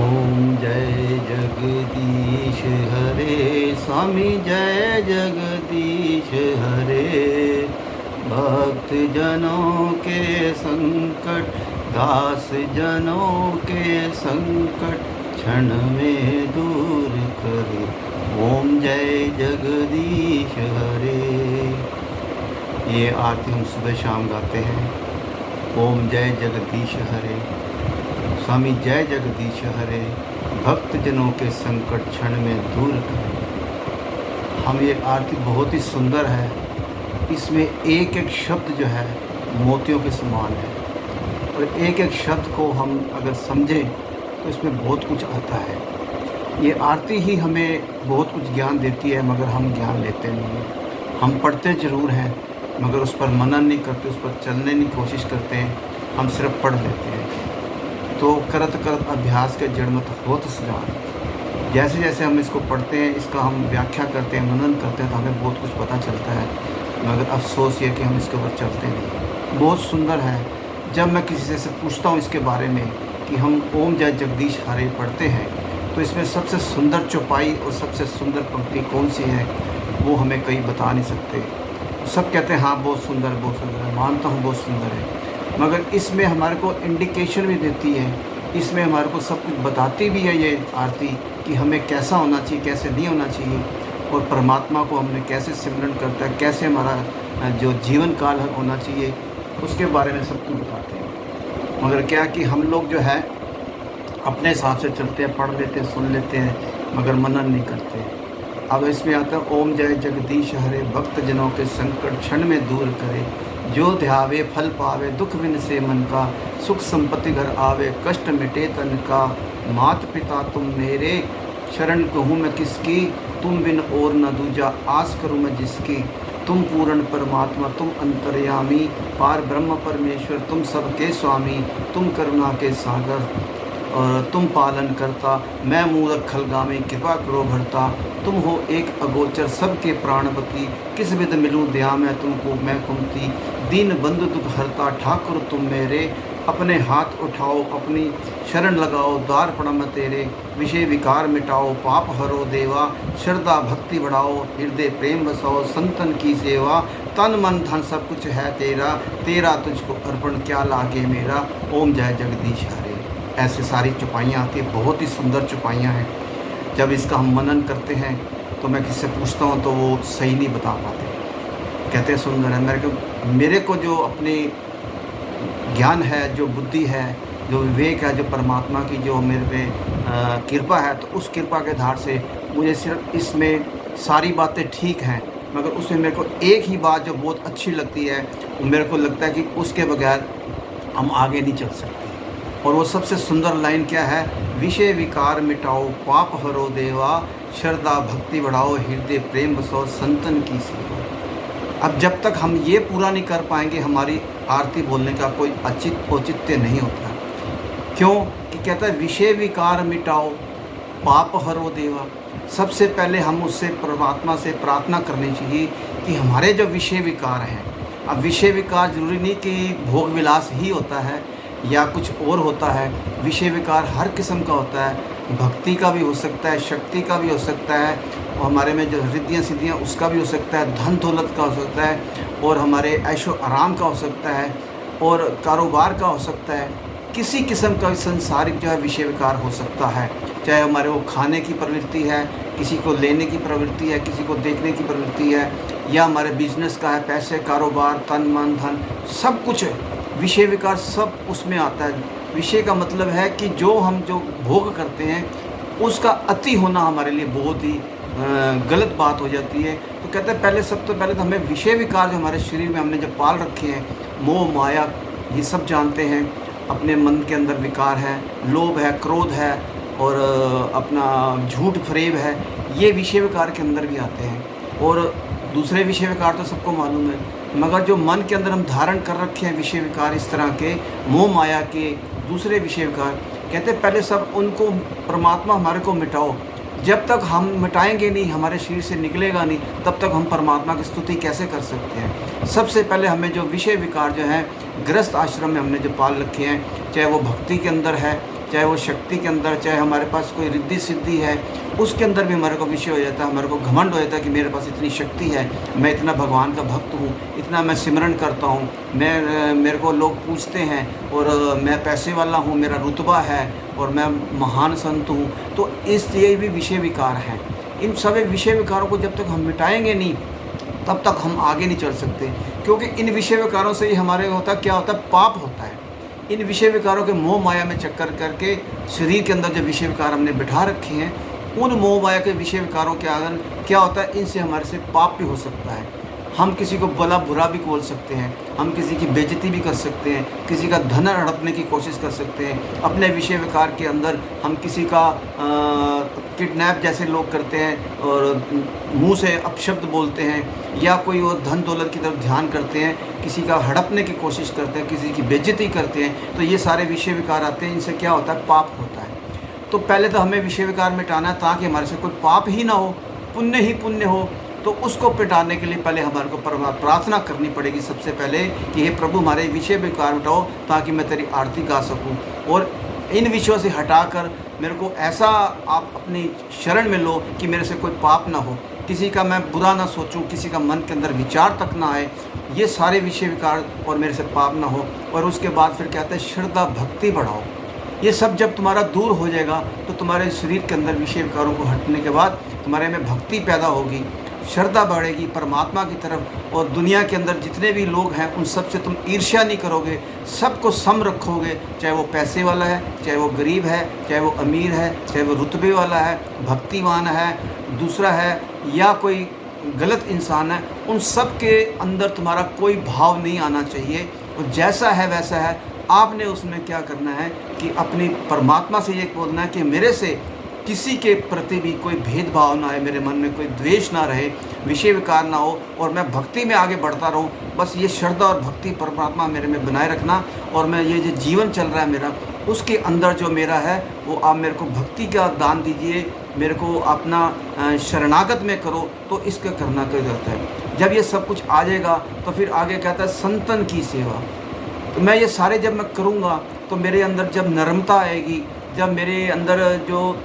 ओम जय जगदीश हरे। स्वामी जय जगदीश हरे। भक्त जनों के संकट, दास जनों के संकट क्षण में दूर करे। ओम जय जगदीश हरे। ये आरती हम सुबह शाम गाते हैं। ओम जय जगदीश हरे। स्वामी जय जगदीश हरे। भक्त जनों के संकट क्षण में दूर करें। हम ये आरती बहुत ही सुंदर है। इसमें एक एक शब्द जो है मोतियों के समान है, और एक एक शब्द को हम अगर समझें तो इसमें बहुत कुछ आता है। ये आरती ही हमें बहुत कुछ ज्ञान देती है, मगर हम ज्ञान लेते नहीं हैं। हम पढ़ते ज़रूर हैं, मगर उस पर मनन नहीं करते, उस पर चलने की कोशिश करते हैं। हम सिर्फ पढ़ लेते हैं। तो करत करत अभ्यास के जड़मत होत सुजान। जैसे जैसे हम इसको पढ़ते हैं, इसका हम व्याख्या करते हैं, मनन करते हैं, तो हमें बहुत कुछ पता चलता है। मगर अफसोस ये कि हम इसके ऊपर चलते नहीं। बहुत सुंदर है। जब मैं किसी से पूछता हूँ इसके बारे में कि हम ओम जय जगदीश हरे पढ़ते हैं, तो इसमें सबसे सुंदर चौपाई और सबसे सुंदर पंक्ति कौन सी है, वो हमें कहीं बता नहीं सकते। सब कहते हैं हाँ बहुत सुंदर है, मानता हूँ बहुत सुंदर है, मगर इसमें हमारे को इंडिकेशन भी देती है। इसमें हमारे को सब कुछ बताती भी है ये आरती कि हमें कैसा होना चाहिए, कैसे नहीं होना चाहिए, और परमात्मा को हमने कैसे सिमरन करता है, कैसे हमारा जो जीवन काल होना चाहिए, उसके बारे में सब कुछ बताते हैं। मगर क्या कि हम लोग जो है अपने हिसाब से चलते हैं, पढ़ लेते हैं, सुन लेते हैं, मगर मनन नहीं करते। अब इसमें आता है ओम जय जगदीश हरे। भक्त जनों के संकट क्षण में दूर करे। जो ध्यावे फल पावे, दुख विन से मन का। सुख संपत्ति घर आवे, कष्ट मिटे तन का। मात पिता तुम मेरे, शरण कहूँ मैं किसकी। तुम बिन और न दूजा, आस करूँ मैं जिसकी। तुम पूर्ण परमात्मा, तुम अंतर्यामी। पार ब्रह्म परमेश्वर, तुम सबके स्वामी। तुम करुणा के सागर, और तुम पालन करता। मैं मूरख खलगामी, कृपा करो भरता। तुम हो एक अगोचर, सबके प्राणपति। किस विध मिलूँ दया मैं तुमको, मैं कुमति। दीन बंधु दुख हरता, ठाकुर तुम मेरे। अपने हाथ उठाओ, अपनी शरण लगाओ। द्वार प्रणम तेरे, विषय विकार मिटाओ। पाप हरो देवा, श्रद्धा भक्ति बढ़ाओ। हृदय प्रेम बसाओ, संतन की सेवा। तन मन धन सब कुछ है तेरा, तेरा तुझको अर्पण क्या लागे मेरा। ओम जय जगदीश हरे। ऐसे सारी चौपाइयाँ आती है, बहुत ही सुंदर चौपाइयाँ हैं। जब इसका हम मनन करते हैं तो मैं किससे पूछता हूँ तो वो सही नहीं बता पाते, कहते हैं सुंदर है। मेरे को जो अपनी ज्ञान है, जो बुद्धि है, जो विवेक है, जो परमात्मा की जो मेरे पे कृपा है, तो उस कृपा के आधार से मुझे सिर्फ इसमें सारी बातें ठीक हैं, मगर उसमें मेरे को एक ही बात जो बहुत अच्छी लगती है, वो मेरे को लगता है कि उसके बगैर हम आगे नहीं चल सकते। और वो सबसे सुंदर लाइन क्या है, विषय विकार मिटाओ, पाप हरो देवा। श्रद्धा भक्ति बढ़ाओ, हृदय प्रेम बसाओ, संतन की सेवा। अब जब तक हम ये पूरा नहीं कर पाएंगे, हमारी आरती बोलने का कोई औचित्य नहीं होता। क्यों कि कहता है विषय विकार मिटाओ, पाप हरो देवा। सबसे पहले हम उससे, परमात्मा से प्रार्थना करनी चाहिए कि हमारे जो विषय विकार हैं, अब विषय विकार जरूरी नहीं कि भोग विलास ही होता है या कुछ और होता है। विषय विकार हर किस्म का होता है। भक्ति का भी हो सकता है, शक्ति का भी हो सकता है, और हमारे में जो रिद्धियाँ सिद्धियाँ उसका भी हो सकता है, धन दौलत का हो सकता है, और हमारे ऐशो आराम का हो सकता है, और कारोबार का हो सकता है। किसी किस्म का संसारिक जो है विषय विकार हो सकता है। चाहे हमारे वो खाने की प्रवृत्ति है, किसी को लेने की प्रवृत्ति है, किसी को देखने की प्रवृत्ति है, या हमारे बिजनेस का है, पैसे, कारोबार, तन मन धन सब कुछ विषय विकार सब उसमें आता है। विषय का मतलब है कि जो हम जो भोग करते हैं उसका अति होना हमारे लिए बहुत ही गलत बात हो जाती है। तो कहते हैं पहले, सब तो पहले तो हमें विषय विकार जो हमारे शरीर में हमने जब पाल रखे हैं, मोह माया, ये सब जानते हैं। अपने मन के अंदर विकार है, लोभ है, क्रोध है, और अपना झूठ फरेब है, ये विषय विकार के अंदर भी आते हैं। और दूसरे विषय विकार तो सबको मालूम है, मगर जो मन के अंदर हम धारण कर रखे हैं विषय विकार, इस तरह के मोह माया के दूसरे विषय विकार, कहते हैं पहले सब उनको परमात्मा हमारे को मिटाओ। जब तक हम मिटाएंगे नहीं, हमारे शरीर से निकलेगा नहीं, तब तक हम परमात्मा की स्तुति कैसे कर सकते हैं। सबसे पहले हमें जो विषय विकार जो हैं गृहस्थ आश्रम में हमने जो पाल रखे हैं, चाहे वो भक्ति के अंदर है चाहे वो शक्ति के अंदर, चाहे हमारे पास कोई रिद्धि सिद्धि है, उसके अंदर भी हमारे को विषय हो जाता है, हमारे को घमंड हो जाता है कि मेरे पास इतनी शक्ति है, मैं इतना भगवान का भक्त हूँ, इतना मैं सिमरन करता हूँ, मेरे को लोग पूछते हैं और मैं पैसे वाला हूँ, मेरा रुतबा है और मैं महान संत हूँ। तो ये भी विषय विकार हैं। इन सभी विषय विकारों को जब तक हम मिटाएंगे नहीं, तब तक हम आगे नहीं चल सकते, क्योंकि इन विषय विकारों से ही हमारे क्या होता है, पाप होता है। इन विषय विकारों के मोह माया में चक्कर करके शरीर के अंदर जो विषय विकार हमने बिठा रखे हैं, उन मोह माया के विषय विकारों के आगे क्या होता है, इनसे हमारे से पाप भी हो सकता है। हम किसी को भला बुरा भी बोल सकते हैं, हम किसी की बेइज्जती भी कर सकते हैं, किसी का धन हड़पने की कोशिश कर सकते हैं। अपने विषय विकार के अंदर हम किसी का किडनैप जैसे लोग करते हैं और मुंह से अपशब्द बोलते हैं, या कोई वो धन दौलत की तरफ ध्यान करते हैं, किसी का हड़पने की कोशिश करते हैं, किसी की बेइज्जती करते हैं। तो ये सारे विषय विकार आते हैं, इनसे क्या होता है, पाप होता है। तो पहले तो हमें विषय विकार मिटाना है ताकि हमारे से कोई पाप ही ना हो, पुण्य ही पुण्य हो। तो उसको मिटाने के लिए पहले हमारे को प्रार्थना करनी पड़ेगी सबसे पहले कि हे प्रभु, हमारे विषय विकार मिटाओ ताकि मैं तेरी आरती गा सकूं, और इन विषयों से हटाकर मेरे को ऐसा आप अपनी शरण में लो कि मेरे से कोई पाप ना हो, किसी का मैं बुरा ना सोचूं, किसी का मन के अंदर विचार तक ना आए, ये सारे विषय विकार और मेरे से पाप ना हो। और उसके बाद फिर कहते हैं श्रद्धा भक्ति बढ़ाओ। ये सब जब तुम्हारा दूर हो जाएगा तो तुम्हारे शरीर के अंदर विषय विकारों को हटने के बाद तुम्हारे में भक्ति पैदा होगी, श्रद्धा बढ़ेगी परमात्मा की तरफ, और दुनिया के अंदर जितने भी लोग हैं उन सब से तुम ईर्ष्या नहीं करोगे, सबको सम रखोगे, चाहे वो पैसे वाला है, चाहे वो गरीब है, चाहे वो अमीर है, चाहे वो रुतबे वाला है, भक्तिवान है, दूसरा है, या कोई गलत इंसान है। उन सब के अंदर तुम्हारा कोई भाव नहीं आना चाहिए, और जैसा है वैसा है। आपने उसमें क्या करना है कि अपनी परमात्मा से ये बोलना है कि मेरे से किसी के प्रति भी कोई भेदभाव ना आए, मेरे मन में कोई द्वेष ना रहे, विषय विकार ना हो, और मैं भक्ति में आगे बढ़ता रहूं। बस ये श्रद्धा और भक्ति परमात्मा मेरे में बनाए रखना, और मैं ये जो जीवन चल रहा है मेरा, उसके अंदर जो मेरा है वो आप मेरे को भक्ति का दान दीजिए, मेरे को अपना शरणागत में करो। तो इसका करना क्या जाता है, जब ये सब कुछ आ जाएगा तो फिर आगे कहता है संतन की सेवा। तो मैं ये सारे जब मैं करूँगा तो मेरे अंदर जब नर्मता आएगी, जब मेरे अंदर जो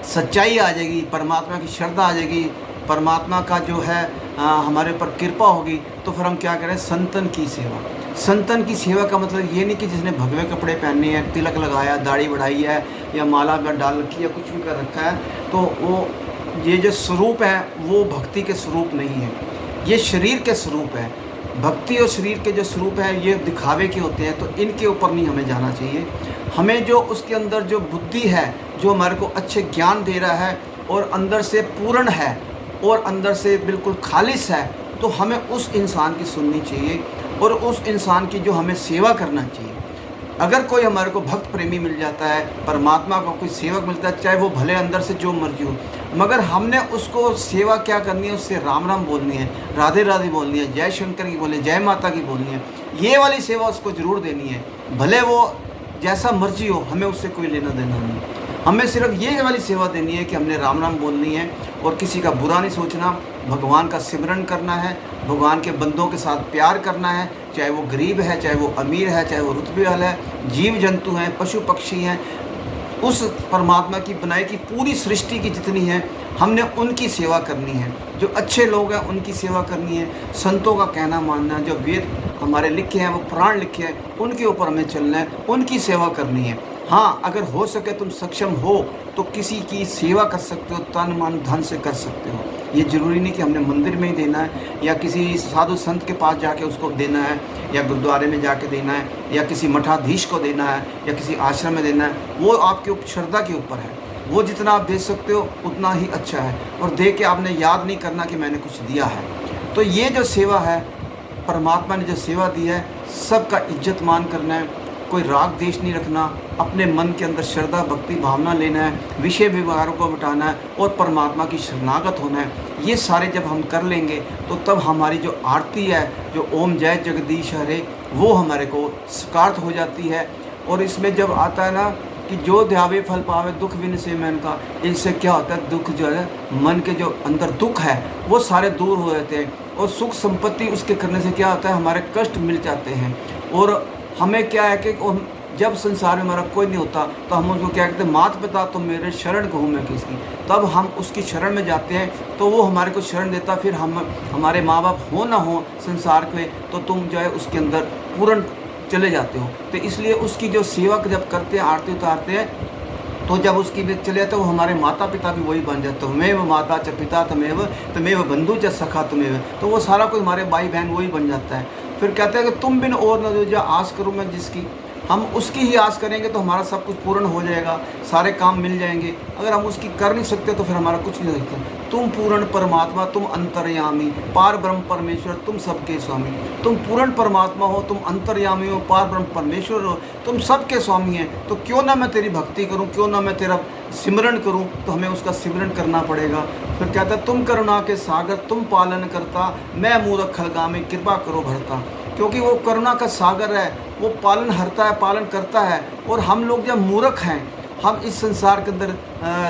सच्चाई आ जाएगी, परमात्मा की श्रद्धा आ जाएगी, परमात्मा का जो है हमारे ऊपर कृपा होगी, तो फिर हम क्या करें, संतन की सेवा। संतन की सेवा का मतलब ये नहीं कि जिसने भगवे कपड़े पहने हैं, तिलक लगाया, दाढ़ी बढ़ाई है, या माला में डाल रखी है, कुछ भी कर रखा है, तो वो ये जो स्वरूप है वो भक्ति के स्वरूप नहीं है, ये शरीर के स्वरूप है। भक्ति और शरीर के जो स्वरूप हैं ये दिखावे के होते हैं, तो इनके ऊपर नहीं हमें जाना चाहिए। हमें जो उसके अंदर जो बुद्धि है, जो हमारे को अच्छे ज्ञान दे रहा है और अंदर से पूर्ण है और अंदर से बिल्कुल खालिस है, तो हमें उस इंसान की सुननी चाहिए और उस इंसान की जो हमें सेवा करना चाहिए। अगर कोई हमारे को भक्त प्रेमी मिल जाता है, परमात्मा का कोई सेवक मिलता है, चाहे वो भले अंदर से जो मर्जी हो, मगर हमने उसको सेवा क्या करनी है, उससे राम राम बोलनी है, राधे राधे बोलनी है, जय शंकर की बोलनी है, जय माता की बोलनी है। ये वाली सेवा उसको ज़रूर देनी है, भले वो जैसा मर्जी हो, हमें उससे कोई लेना देना नहीं। हमें सिर्फ ये वाली सेवा देनी है कि हमने राम राम बोलनी है और किसी का बुरा नहीं सोचना, भगवान का सिमरन करना है, भगवान के बंदों के साथ प्यार करना है, चाहे वो गरीब है, चाहे वो अमीर है, चाहे वो रुतबे वाला है, जीव जंतु हैं, पशु पक्षी हैं, उस परमात्मा की बनाई की पूरी सृष्टि की जितनी है, हमने उनकी सेवा करनी है। जो अच्छे लोग हैं उनकी सेवा करनी है, संतों का कहना मानना है, जो वेद हमारे लिखे हैं, वो पुराण लिखे हैं, उनके ऊपर हमें चलना है, उनकी सेवा करनी है। हाँ, अगर हो सके तुम सक्षम हो तो किसी की सेवा कर सकते हो, तन मन धन से कर सकते हो। ये ज़रूरी नहीं कि हमने मंदिर में ही देना है, या किसी साधु संत के पास जाके उसको देना है, या गुरुद्वारे में जाके देना है, या किसी मठाधीश को देना है, या किसी आश्रम में देना है। वो आपके श्रद्धा के ऊपर है, वो जितना आप दे सकते हो उतना ही अच्छा है, और दे के आपने याद नहीं करना कि मैंने कुछ दिया है। तो ये जो सेवा है, परमात्मा ने जो सेवा दी है, सबका इज्जत मान करना है, कोई राग देश नहीं रखना, अपने मन के अंदर श्रद्धा भक्ति भावना लेना है, विषय विकारों को मिटाना है और परमात्मा की शरणागत होना है। ये सारे जब हम कर लेंगे तो तब हमारी जो आरती है, जो ओम जय जगदीश हरे, वो हमारे को स्वीकार हो जाती है। और इसमें जब आता है ना कि जो ध्यावे फल पावे दुख विन से मन का, इससे क्या होता है, दुख जो है मन के जो अंदर दुख है वो सारे दूर हो जाते हैं, और सुख संपत्ति उसके करने से क्या होता है, हमारे कष्ट मिल जाते हैं। और हमें क्या है कि जब संसार में हमारा कोई नहीं होता तो हम उसको क्या कहते हैं, माता पिता तुम मेरे शरण कहूँ मैं किसकी, तब हम उसकी शरण में जाते हैं तो वो हमारे को शरण देता। फिर हम हमारे माँ बाप हो ना हो संसार के, तो तुम जो है उसके अंदर पूर्ण चले जाते हो। तो इसलिए उसकी जो सेवा जब करते हैं, आरती उतारते हैं, तो जब उसकी भी चले जाते, वो हमारे माता पिता भी वही बन जाते। तमेव माता च पिता तमेव बंधु च सखा तमेव, तो वो सारा कोई हमारे भाई बहन वही बन जाता है। फिर कहते हैं कि तुम बिन और न जो आस करूँ मैं जिसकी, हम उसकी ही आस करेंगे तो हमारा सब कुछ पूर्ण हो जाएगा, सारे काम मिल जाएंगे। अगर हम उसकी कर नहीं सकते तो फिर हमारा कुछ नहीं सकता। तुम पूर्ण परमात्मा, तुम अंतर्यामी, पार ब्रह्म परमेश्वर, तुम सबके स्वामी। तुम पूर्ण परमात्मा हो, तुम अंतर्यामी हो, पार ब्रह्म परमेश्वर हो, तुम सबके स्वामी हैं। तो क्यों ना मैं तेरी भक्ति करूं, क्यों ना मैं तेरा सिमरन करूं, तो हमें उसका सिमरन करना पड़ेगा। फिर कहता है तुम करुणा के सागर, तुम पालन करता, मैं मूरख खलगामी, कृपा करो भरता। क्योंकि वो करुणा का सागर है, वो पालन हरता है, पालन करता है। और हम लोग जब मूर्ख हैं, हम इस संसार के अंदर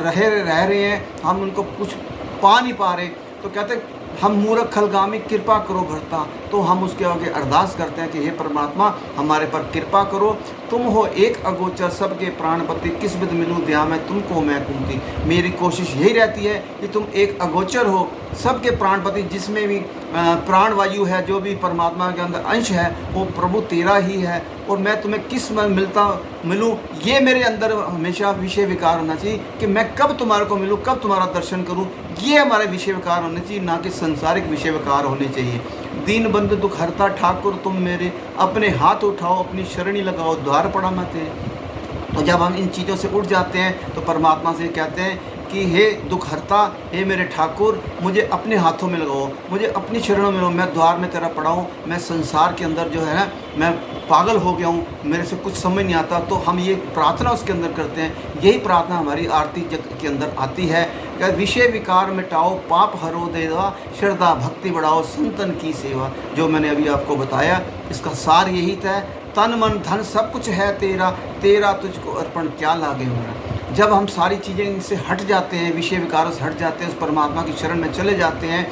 रह रहे हैं, हम उनको कुछ पा नहीं पा रहे, तो कहते हैं हम मूर्ख खलगामी, कृपा करो भरता। तो हम उसके आगे अरदास करते हैं कि हे परमात्मा हमारे पर कृपा करो। तुम हो एक अगोचर, सबके प्राणपति, किस बिद मिलूँ दया में तुमको मैं कुमती। मेरी कोशिश यही रहती है कि तुम एक अगोचर हो, सबके प्राणपति, जिसमें भी प्राण वायु है, जो भी परमात्मा के अंदर अंश है, वो प्रभु तेरा ही है। और मैं तुम्हें किस में मिलूँ, ये मेरे अंदर हमेशा विषय विकार होना चाहिए कि मैं कब तुम्हारे को मिलूँ, कब तुम्हारा दर्शन करूँ। ये हमारे विषय विकार होने चाहिए, ना कि संसारिक विषय विकार होने चाहिए। दीन बंधु दुख हरता ठाकुर तुम मेरे, अपने हाथ उठाओ अपनी शरणी लगाओ, द्वार पड़ा मैं तेरे। तो जब हम इन चीज़ों से उठ जाते हैं तो परमात्मा से कहते हैं कि हे दुख हरता, हे मेरे ठाकुर, मुझे अपने हाथों में लगाओ, मुझे अपनी शरणों में लो, मैं द्वार में तेरा पड़ा हूँ। मैं संसार के अंदर जो है ना, मैं पागल हो गया हूँ, मेरे से कुछ समझ नहीं आता। तो हम ये प्रार्थना उसके अंदर करते हैं। यही प्रार्थना हमारी आरती के अंदर आती है कि विषय विकार मिटाओ, पाप हरो देवा, श्रद्धा भक्ति बढ़ाओ, संतन की सेवा। जो मैंने अभी आपको बताया, इसका सार यही था, तन मन धन सब कुछ है तेरा, तेरा तुझको अर्पण क्या लागे मेरा। जब हम सारी चीज़ें इनसे हट जाते हैं, विषय विकारों से हट जाते हैं, उस परमात्मा की शरण में चले जाते हैं,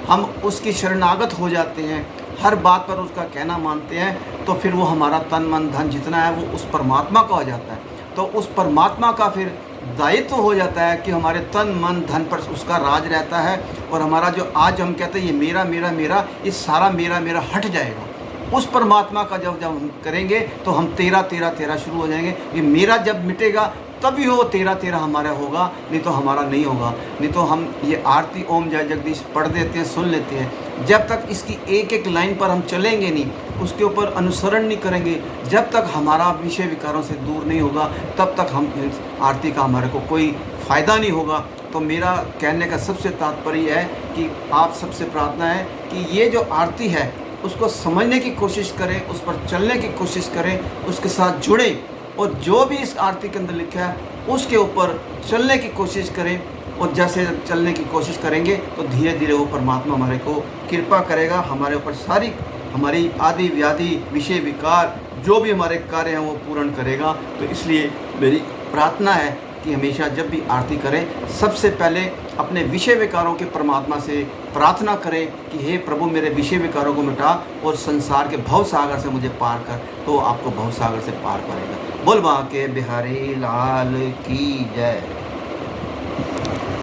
हम उसकी शरणागत हो जाते हैं, हर बात पर उसका कहना मानते हैं, तो फिर वो हमारा तन मन धन जितना है वो उस परमात्मा का हो जाता है। तो उस परमात्मा का फिर दायित्व हो जाता है कि हमारे तन मन धन पर उसका राज रहता है। और हमारा जो आज हम कहते हैं ये मेरा मेरा मेरा, ये सारा मेरा मेरा हट जाएगा। उस परमात्मा का जब हम करेंगे तो हम तेरा तेरा तेरा शुरू हो जाएंगे। ये मेरा जब मिटेगा तभी वो तेरा तेरा हमारा होगा, नहीं तो हमारा नहीं होगा। नहीं तो हम ये आरती ओम जय जगदीश पढ़ देते हैं, सुन लेते हैं, जब तक इसकी एक एक लाइन पर हम चलेंगे नहीं, उसके ऊपर अनुसरण नहीं करेंगे, जब तक हमारा विषय विकारों से दूर नहीं होगा, तब तक हम आरती का हमारे को कोई फ़ायदा नहीं होगा। तो मेरा कहने का सबसे तात्पर्य है कि आप सबसे प्रार्थना है कि ये जो आरती है उसको समझने की कोशिश करें, उस पर चलने की कोशिश करें, उसके साथ जुड़ें, और जो भी इस आरती के अंदर लिखा है उसके ऊपर चलने की कोशिश करें। और जैसे चलने की कोशिश करेंगे तो धीरे धीरे वो परमात्मा हमारे को कृपा करेगा, हमारे ऊपर सारी हमारी आदि व्याधि विषय विकार जो भी हमारे कार्य हैं वो पूर्ण करेगा। तो इसलिए मेरी प्रार्थना है कि हमेशा जब भी आरती करें, सबसे पहले अपने विषय विकारों के परमात्मा से प्रार्थना करें कि हे प्रभु मेरे विषय विकारों को मिटा और संसार के भव सागर से मुझे पार कर, तो आपको भव सागर से पार करेगा। बोल बांके बिहारी लाल की जय।